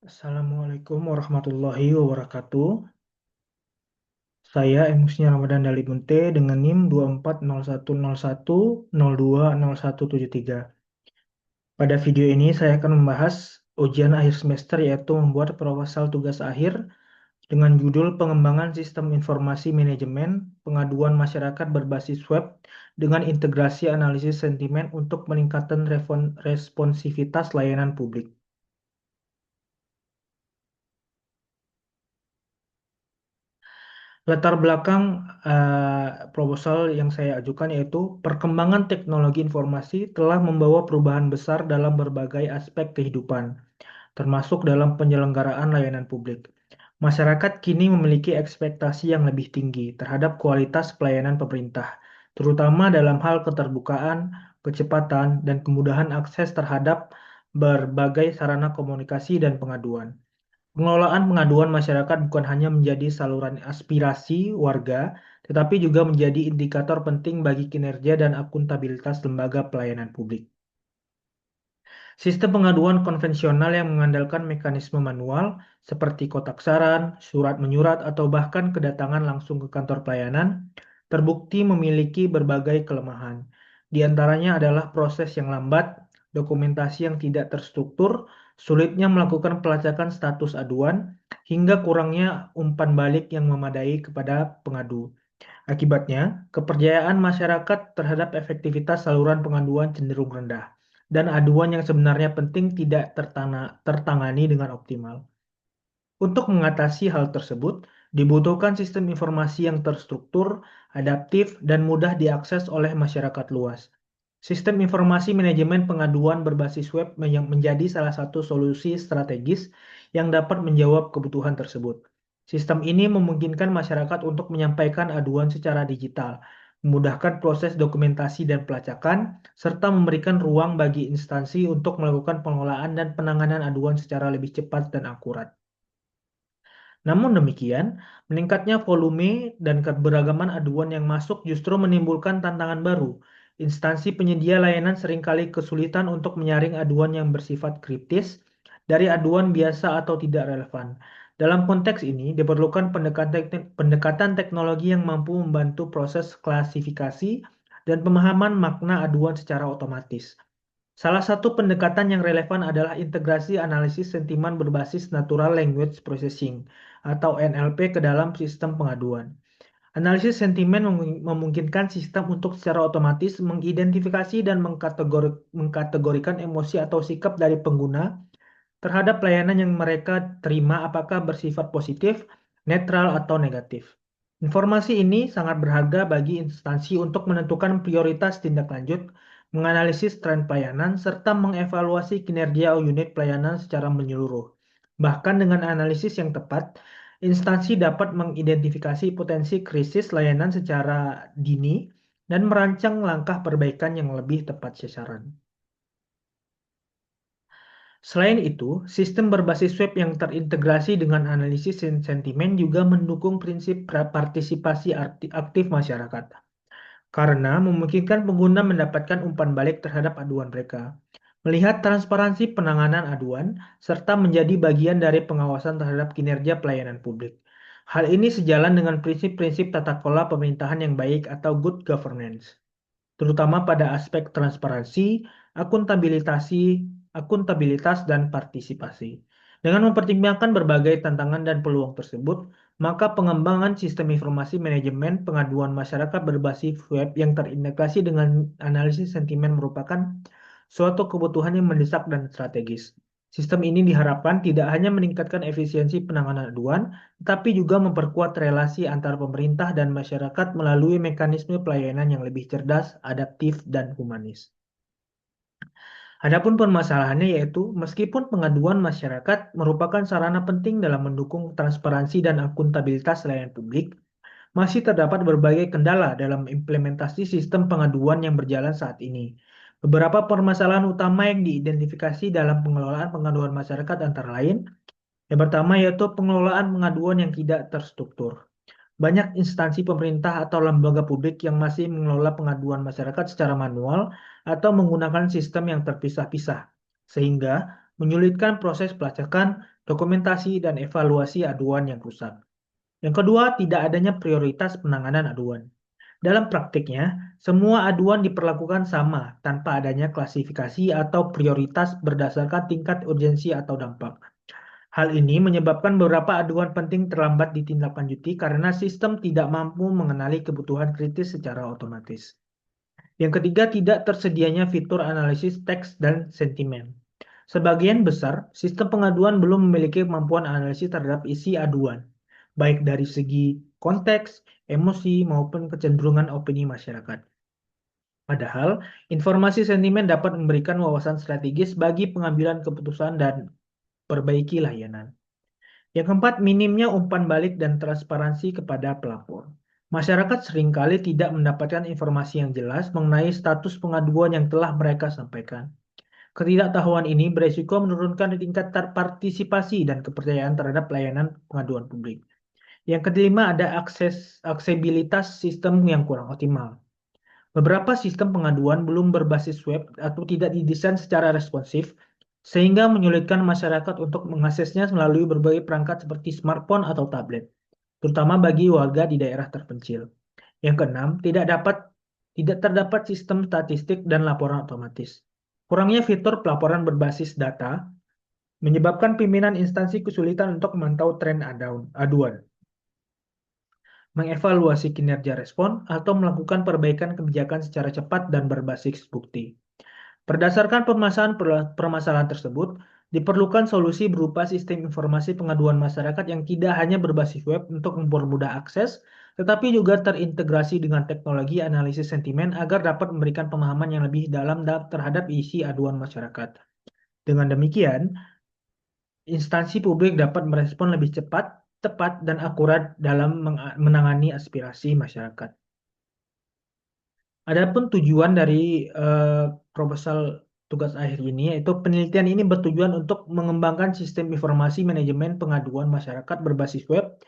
Assalamualaikum warahmatullahi wabarakatuh. Saya Emusnya Ramadan Dali Bunte dengan NIM 240101020173. Pada video ini saya akan membahas ujian akhir semester yaitu membuat proposal tugas akhir dengan judul Pengembangan Sistem Informasi Manajemen Pengaduan Masyarakat Berbasis Web dengan Integrasi Analisis Sentimen untuk Peningkatan Responsivitas Layanan Publik. Latar belakang proposal yang saya ajukan yaitu perkembangan teknologi informasi telah membawa perubahan besar dalam berbagai aspek kehidupan, termasuk dalam penyelenggaraan layanan publik. Masyarakat kini memiliki ekspektasi yang lebih tinggi terhadap kualitas pelayanan pemerintah, terutama dalam hal keterbukaan, kecepatan, dan kemudahan akses terhadap berbagai sarana komunikasi dan pengaduan. Pengelolaan pengaduan masyarakat bukan hanya menjadi saluran aspirasi warga, tetapi juga menjadi indikator penting bagi kinerja dan akuntabilitas lembaga pelayanan publik. Sistem pengaduan konvensional yang mengandalkan mekanisme manual seperti kotak saran, surat menyurat, atau bahkan kedatangan langsung ke kantor pelayanan terbukti memiliki berbagai kelemahan. Di antaranya adalah proses yang lambat, dokumentasi yang tidak terstruktur, sulitnya melakukan pelacakan status aduan, hingga kurangnya umpan balik yang memadai kepada pengadu. Akibatnya, kepercayaan masyarakat terhadap efektivitas saluran pengaduan cenderung rendah, dan aduan yang sebenarnya penting tidak tertangani dengan optimal. Untuk mengatasi hal tersebut, dibutuhkan sistem informasi yang terstruktur, adaptif, dan mudah diakses oleh masyarakat luas. Sistem informasi manajemen pengaduan berbasis web yang menjadi salah satu solusi strategis yang dapat menjawab kebutuhan tersebut. Sistem ini memungkinkan masyarakat untuk menyampaikan aduan secara digital, memudahkan proses dokumentasi dan pelacakan, serta memberikan ruang bagi instansi untuk melakukan pengelolaan dan penanganan aduan secara lebih cepat dan akurat. Namun demikian, meningkatnya volume dan keberagaman aduan yang masuk justru menimbulkan tantangan baru. Instansi penyedia layanan seringkali kesulitan untuk menyaring aduan yang bersifat kritis dari aduan biasa atau tidak relevan. Dalam konteks ini, diperlukan pendekatan teknologi yang mampu membantu proses klasifikasi dan pemahaman makna aduan secara otomatis. Salah satu pendekatan yang relevan adalah integrasi analisis sentimen berbasis Natural Language Processing atau NLP ke dalam sistem pengaduan. Analisis sentimen memungkinkan sistem untuk secara otomatis mengidentifikasi dan mengkategorikan emosi atau sikap dari pengguna terhadap layanan yang mereka terima apakah bersifat positif, netral, atau negatif. Informasi ini sangat berharga bagi instansi untuk menentukan prioritas tindak lanjut, menganalisis tren pelayanan, serta mengevaluasi kinerja unit pelayanan secara menyeluruh. Bahkan dengan analisis yang tepat, instansi dapat mengidentifikasi potensi krisis layanan secara dini dan merancang langkah perbaikan yang lebih tepat sasaran. Selain itu, sistem berbasis web yang terintegrasi dengan analisis sentimen juga mendukung prinsip partisipasi aktif masyarakat, karena memungkinkan pengguna mendapatkan umpan balik terhadap aduan mereka, melihat transparansi penanganan aduan, serta menjadi bagian dari pengawasan terhadap kinerja pelayanan publik. Hal ini sejalan dengan prinsip-prinsip tata kelola pemerintahan yang baik atau good governance, terutama pada aspek transparansi, akuntabilitas, dan partisipasi. Dengan mempertimbangkan berbagai tantangan dan peluang tersebut, maka pengembangan sistem informasi manajemen pengaduan masyarakat berbasis web yang terintegrasi dengan analisis sentimen merupakan suatu kebutuhan yang mendesak dan strategis. Sistem ini diharapkan tidak hanya meningkatkan efisiensi penanganan aduan, tetapi juga memperkuat relasi antar pemerintah dan masyarakat melalui mekanisme pelayanan yang lebih cerdas, adaptif, dan humanis. Adapun permasalahannya yaitu, meskipun pengaduan masyarakat merupakan sarana penting dalam mendukung transparansi dan akuntabilitas layanan publik, masih terdapat berbagai kendala dalam implementasi sistem pengaduan yang berjalan saat ini. Beberapa permasalahan utama yang diidentifikasi dalam pengelolaan pengaduan masyarakat antara lain, yang pertama yaitu pengelolaan pengaduan yang tidak terstruktur. Banyak instansi pemerintah atau lembaga publik yang masih mengelola pengaduan masyarakat secara manual atau menggunakan sistem yang terpisah-pisah, sehingga menyulitkan proses pelacakan, dokumentasi, dan evaluasi aduan yang rusak. Yang kedua, tidak adanya prioritas penanganan aduan. Dalam praktiknya, semua aduan diperlakukan sama tanpa adanya klasifikasi atau prioritas berdasarkan tingkat urgensi atau dampak. Hal ini menyebabkan beberapa aduan penting terlambat ditindaklanjuti karena sistem tidak mampu mengenali kebutuhan kritis secara otomatis. Yang ketiga, tidak tersedianya fitur analisis teks dan sentimen. Sebagian besar sistem pengaduan belum memiliki kemampuan analisis terhadap isi aduan, baik dari segi konteks, emosi, maupun kecenderungan opini masyarakat. Padahal, informasi sentimen dapat memberikan wawasan strategis bagi pengambilan keputusan dan perbaiki layanan. Yang keempat, minimnya umpan balik dan transparansi kepada pelapor. Masyarakat seringkali tidak mendapatkan informasi yang jelas mengenai status pengaduan yang telah mereka sampaikan. Ketidaktahuan ini beresiko menurunkan tingkat partisipasi dan kepercayaan terhadap layanan pengaduan publik. Yang kelima, ada aksesibilitas sistem yang kurang optimal. Beberapa sistem pengaduan belum berbasis web atau tidak didesain secara responsif, sehingga menyulitkan masyarakat untuk mengaksesnya melalui berbagai perangkat seperti smartphone atau tablet, terutama bagi warga di daerah terpencil. Yang keenam, tidak terdapat sistem statistik dan laporan otomatis. Kurangnya fitur pelaporan berbasis data menyebabkan pimpinan instansi kesulitan untuk memantau tren aduan, mengevaluasi kinerja respon, atau melakukan perbaikan kebijakan secara cepat dan berbasis bukti. Berdasarkan permasalahan tersebut, diperlukan solusi berupa sistem informasi pengaduan masyarakat yang tidak hanya berbasis web untuk mempermudah akses, tetapi juga terintegrasi dengan teknologi analisis sentimen agar dapat memberikan pemahaman yang lebih dalam terhadap isi aduan masyarakat. Dengan demikian, instansi publik dapat merespon lebih cepat, tepat, dan akurat dalam menangani aspirasi masyarakat. Adapun tujuan dari proposal tugas akhir ini, yaitu penelitian ini bertujuan untuk mengembangkan sistem informasi manajemen pengaduan masyarakat berbasis web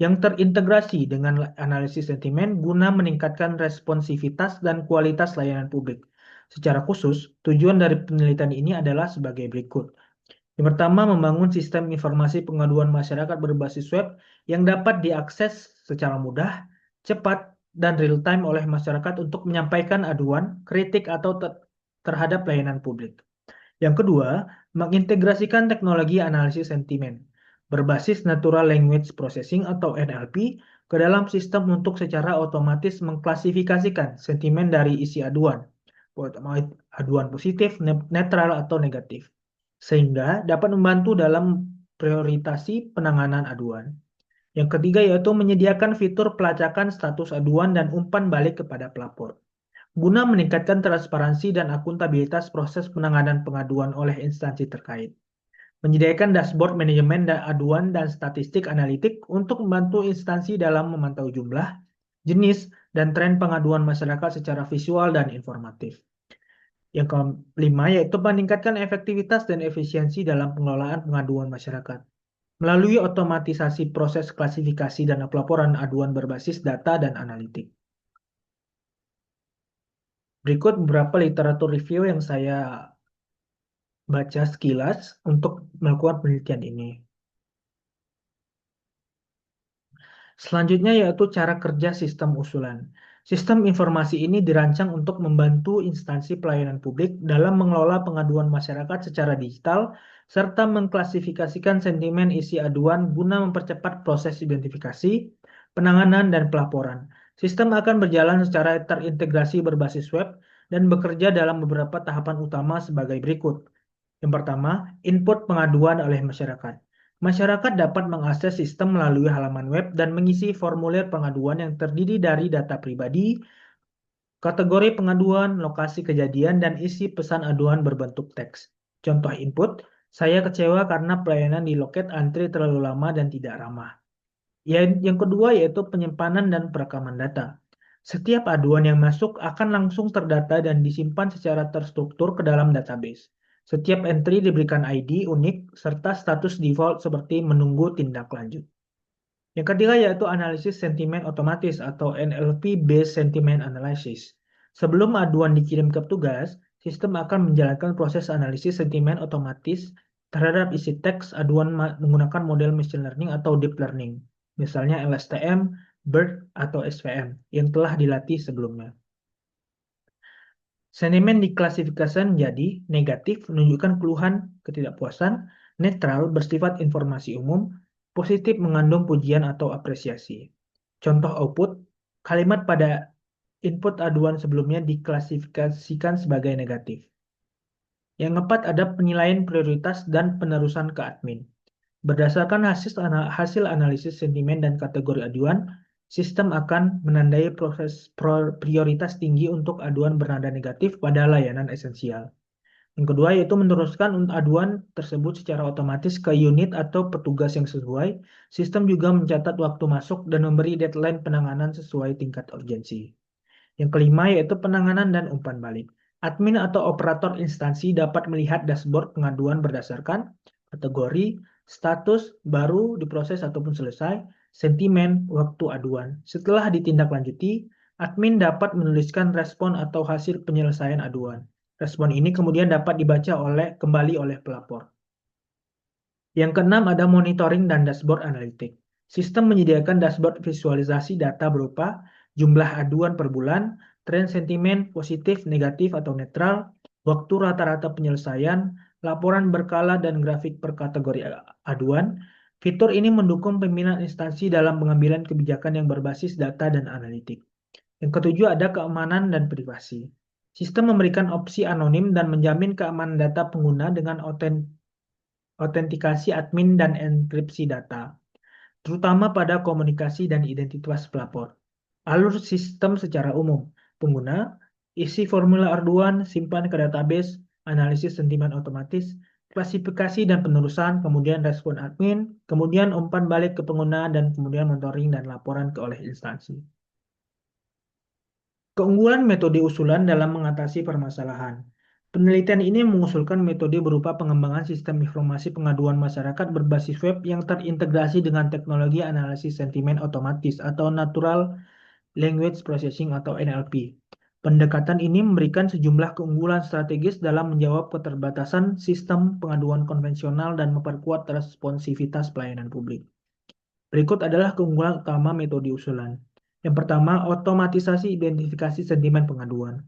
yang terintegrasi dengan analisis sentimen guna meningkatkan responsivitas dan kualitas layanan publik. Secara khusus, tujuan dari penelitian ini adalah sebagai berikut. Yang pertama, membangun sistem informasi pengaduan masyarakat berbasis web yang dapat diakses secara mudah, cepat, dan real-time oleh masyarakat untuk menyampaikan aduan, kritik, atau terhadap layanan publik. Yang kedua, mengintegrasikan teknologi analisis sentimen berbasis Natural Language Processing atau NLP ke dalam sistem untuk secara otomatis mengklasifikasikan sentimen dari isi aduan, aduan positif, netral, atau negatif, sehingga dapat membantu dalam prioritasi penanganan aduan. Yang ketiga yaitu menyediakan fitur pelacakan status aduan dan umpan balik kepada pelapor, guna meningkatkan transparansi dan akuntabilitas proses penanganan pengaduan oleh instansi terkait. Menyediakan dashboard manajemen aduan dan statistik analitik untuk membantu instansi dalam memantau jumlah, jenis, dan tren pengaduan masyarakat secara visual dan informatif. Yang kelima yaitu meningkatkan efektivitas dan efisiensi dalam pengelolaan pengaduan masyarakat melalui otomatisasi proses klasifikasi dan pelaporan aduan berbasis data dan analitik. Berikut beberapa literatur review yang saya baca sekilas untuk melakukan penelitian ini. Selanjutnya yaitu cara kerja sistem usulan. Sistem informasi ini dirancang untuk membantu instansi pelayanan publik dalam mengelola pengaduan masyarakat secara digital serta mengklasifikasikan sentimen isi aduan guna mempercepat proses identifikasi, penanganan, dan pelaporan. Sistem akan berjalan secara terintegrasi berbasis web dan bekerja dalam beberapa tahapan utama sebagai berikut. Yang pertama, input pengaduan oleh masyarakat. Masyarakat dapat mengakses sistem melalui halaman web dan mengisi formulir pengaduan yang terdiri dari data pribadi, kategori pengaduan, lokasi kejadian, dan isi pesan aduan berbentuk teks. Contoh input, saya kecewa karena pelayanan di loket antri terlalu lama dan tidak ramah. Yang kedua yaitu penyimpanan dan perekaman data. Setiap aduan yang masuk akan langsung terdata dan disimpan secara terstruktur ke dalam database. Setiap entry diberikan ID unik serta status default seperti menunggu tindak lanjut. Yang ketiga yaitu analisis sentimen otomatis atau NLP Based Sentiment Analysis. Sebelum aduan dikirim ke petugas, sistem akan menjalankan proses analisis sentimen otomatis Terhadap isi teks, aduan menggunakan model machine learning atau deep learning, misalnya LSTM, BERT, atau SVM, yang telah dilatih sebelumnya. Sentimen diklasifikasikan menjadi negatif, menunjukkan keluhan ketidakpuasan, netral, bersifat informasi umum, positif, mengandung pujian atau apresiasi. Contoh output, kalimat pada input aduan sebelumnya diklasifikasikan sebagai negatif. Yang keempat ada penilaian prioritas dan penerusan ke admin. Berdasarkan hasil analisis sentimen dan kategori aduan, sistem akan menandai proses prioritas tinggi untuk aduan bernada negatif pada layanan esensial. Yang kedua yaitu meneruskan aduan tersebut secara otomatis ke unit atau petugas yang sesuai. Sistem juga mencatat waktu masuk dan memberi deadline penanganan sesuai tingkat urgensi. Yang kelima yaitu penanganan dan umpan balik. Admin atau operator instansi dapat melihat dashboard pengaduan berdasarkan kategori, status, baru, diproses ataupun selesai, sentimen, waktu aduan. Setelah ditindaklanjuti, admin dapat menuliskan respon atau hasil penyelesaian aduan. Respon ini kemudian dapat dibaca kembali oleh pelapor. Yang keenam ada monitoring dan dashboard analitik. Sistem menyediakan dashboard visualisasi data berupa jumlah aduan per bulan, tren sentimen positif, negatif, atau netral, waktu rata-rata penyelesaian, laporan berkala, dan grafik per kategori aduan. Fitur ini mendukung pimpinan instansi dalam pengambilan kebijakan yang berbasis data dan analitik. Yang ketujuh ada keamanan dan privasi. Sistem memberikan opsi anonim dan menjamin keamanan data pengguna dengan autentikasi admin dan enkripsi data, terutama pada komunikasi dan identitas pelapor. Alur sistem secara umum, pengguna, isi formulir aduan, simpan ke database, analisis sentimen otomatis, klasifikasi dan penerusan, kemudian respon admin, kemudian umpan balik ke pengguna, dan kemudian monitoring dan laporan oleh instansi. Keunggulan metode usulan dalam mengatasi permasalahan. Penelitian ini mengusulkan metode berupa pengembangan sistem informasi pengaduan masyarakat berbasis web yang terintegrasi dengan teknologi analisis sentimen otomatis atau Natural Language Processing atau NLP. Pendekatan ini memberikan sejumlah keunggulan strategis dalam menjawab keterbatasan sistem pengaduan konvensional dan memperkuat responsivitas pelayanan publik. Berikut adalah keunggulan utama metode usulan. Yang pertama, otomatisasi identifikasi sentimen pengaduan.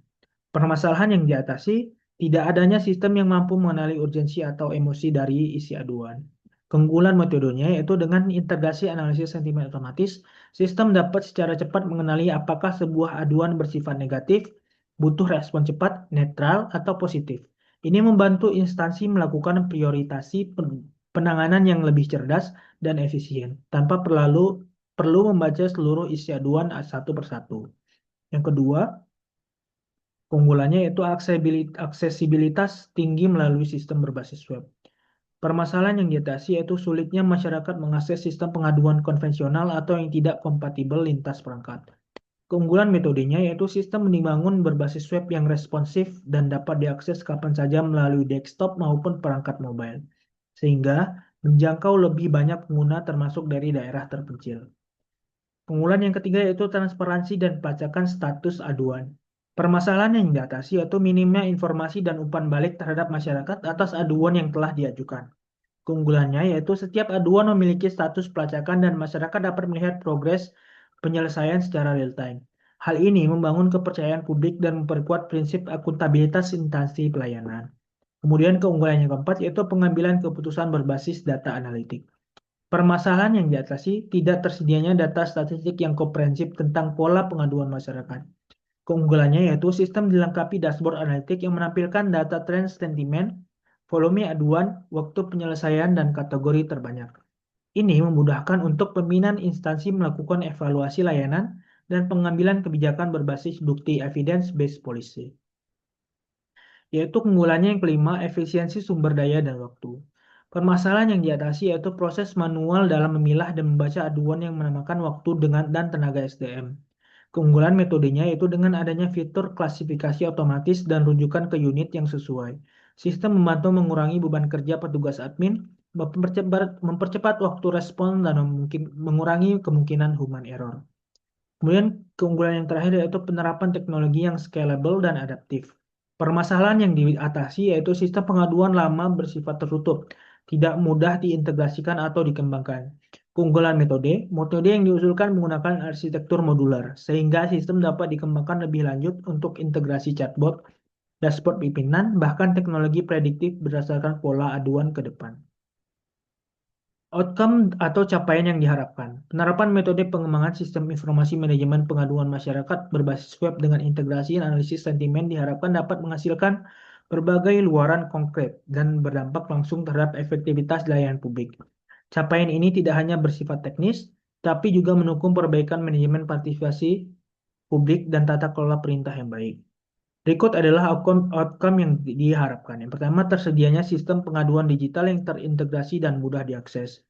Permasalahan yang diatasi, tidak adanya sistem yang mampu mengenali urgensi atau emosi dari isi aduan. Keunggulan metodenya yaitu dengan integrasi analisis sentimen otomatis, sistem dapat secara cepat mengenali apakah sebuah aduan bersifat negatif, butuh respon cepat, netral, atau positif. Ini membantu instansi melakukan prioritasi penanganan yang lebih cerdas dan efisien, tanpa perlu membaca seluruh isi aduan satu persatu. Yang kedua, keunggulannya yaitu aksesibilitas tinggi melalui sistem berbasis web. Permasalahan yang diatasi yaitu sulitnya masyarakat mengakses sistem pengaduan konvensional atau yang tidak kompatibel lintas perangkat. Keunggulan metodenya yaitu sistem dibangun berbasis web yang responsif dan dapat diakses kapan saja melalui desktop maupun perangkat mobile, sehingga menjangkau lebih banyak pengguna termasuk dari daerah terpencil. Keunggulan yang ketiga yaitu transparansi dan pelacakan status aduan. Permasalahan yang diatasi yaitu minimnya informasi dan umpan balik terhadap masyarakat atas aduan yang telah diajukan. Keunggulannya yaitu setiap aduan memiliki status pelacakan dan masyarakat dapat melihat progres penyelesaian secara real time. Hal ini membangun kepercayaan publik dan memperkuat prinsip akuntabilitas instansi pelayanan. Kemudian keunggulan yang keempat yaitu pengambilan keputusan berbasis data analitik. Permasalahan yang diatasi tidak tersedianya data statistik yang komprehensif tentang pola pengaduan masyarakat. Keunggulannya yaitu sistem dilengkapi dashboard analitik yang menampilkan data tren sentimen, volume aduan, waktu penyelesaian, dan kategori terbanyak. Ini memudahkan untuk pimpinan instansi melakukan evaluasi layanan dan pengambilan kebijakan berbasis bukti evidence-based policy. Yaitu keunggulannya yang kelima, efisiensi sumber daya dan waktu. Permasalahan yang diatasi yaitu proses manual dalam memilah dan membaca aduan yang menamakan waktu dan tenaga SDM. Keunggulan metodenya yaitu dengan adanya fitur klasifikasi otomatis dan rujukan ke unit yang sesuai. Sistem membantu mengurangi beban kerja petugas admin, mempercepat waktu respon, dan mengurangi kemungkinan human error. Kemudian keunggulan yang terakhir yaitu penerapan teknologi yang scalable dan adaptif. Permasalahan yang diatasi yaitu sistem pengaduan lama bersifat tertutup tidak mudah diintegrasikan atau dikembangkan. Keunggulan metode, metode yang diusulkan menggunakan arsitektur modular, sehingga sistem dapat dikembangkan lebih lanjut untuk integrasi chatbot, dashboard pimpinan, bahkan teknologi prediktif berdasarkan pola aduan ke depan. Outcome atau capaian yang diharapkan. Penerapan metode pengembangan sistem informasi manajemen pengaduan masyarakat berbasis web dengan integrasi analisis sentimen diharapkan dapat menghasilkan berbagai luaran konkret dan berdampak langsung terhadap efektivitas layanan publik. Capaian ini tidak hanya bersifat teknis, tapi juga mendukung perbaikan manajemen partisipasi publik dan tata kelola perintah yang baik. Berikut adalah outcome yang diharapkan. Yang pertama, tersedianya sistem pengaduan digital yang terintegrasi dan mudah diakses.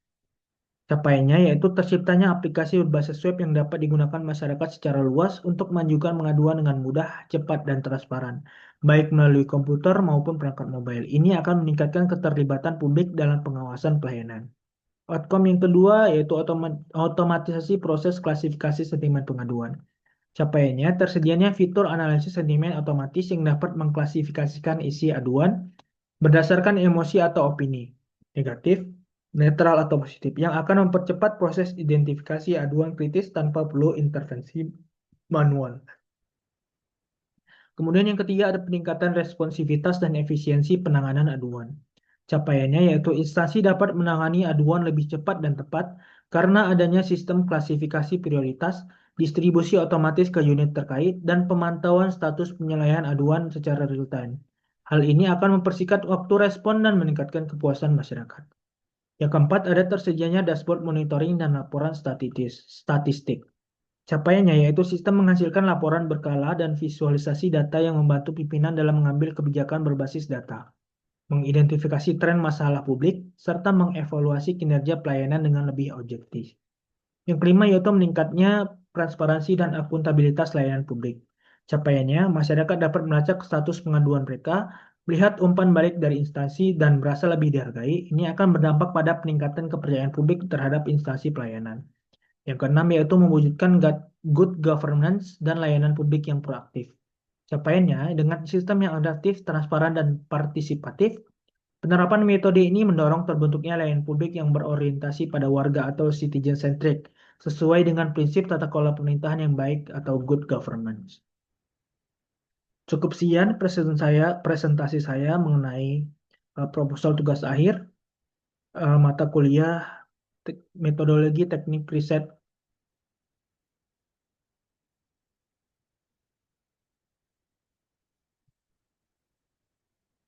Capaiannya yaitu terciptanya aplikasi berbasis web yang dapat digunakan masyarakat secara luas untuk mengajukan pengaduan dengan mudah, cepat, dan transparan, baik melalui komputer maupun perangkat mobile. Ini akan meningkatkan keterlibatan publik dalam pengawasan pelayanan. Outcome yang kedua yaitu otomatisasi proses klasifikasi sentimen pengaduan. Capaiannya tersedianya fitur analisis sentimen otomatis yang dapat mengklasifikasikan isi aduan berdasarkan emosi atau opini, negatif, netral atau positif, yang akan mempercepat proses identifikasi aduan kritis tanpa perlu intervensi manual. Kemudian yang ketiga ada peningkatan responsivitas dan efisiensi penanganan aduan. Capaiannya yaitu instansi dapat menangani aduan lebih cepat dan tepat karena adanya sistem klasifikasi prioritas, distribusi otomatis ke unit terkait, dan pemantauan status penyelesaian aduan secara real-time. Hal ini akan mempersingkat waktu respon dan meningkatkan kepuasan masyarakat. Yang keempat, ada tersedianya dashboard monitoring dan laporan statistik. Capaiannya yaitu sistem menghasilkan laporan berkala dan visualisasi data yang membantu pimpinan dalam mengambil kebijakan berbasis data, mengidentifikasi tren masalah publik, serta mengevaluasi kinerja pelayanan dengan lebih objektif. Yang kelima yaitu meningkatnya transparansi dan akuntabilitas layanan publik. Capaiannya, masyarakat dapat melacak status pengaduan mereka, melihat umpan balik dari instansi, dan merasa lebih dihargai. Ini akan berdampak pada peningkatan kepercayaan publik terhadap instansi pelayanan. Yang keenam yaitu mewujudkan good governance dan layanan publik yang proaktif. Capaiannya, dengan sistem yang adaptif, transparan, dan partisipatif, penerapan metode ini mendorong terbentuknya layanan publik yang berorientasi pada warga atau citizen-centric, sesuai dengan prinsip tata kelola pemerintahan yang baik atau good governance. Cukup sekian presentasi saya mengenai proposal tugas akhir, mata kuliah metodologi teknik riset.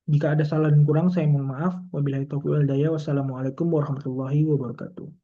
Jika ada salah dan kurang, saya mohon maaf. Wabillahi taufiq wal hidayah. Wassalamualaikum warahmatullahi wabarakatuh.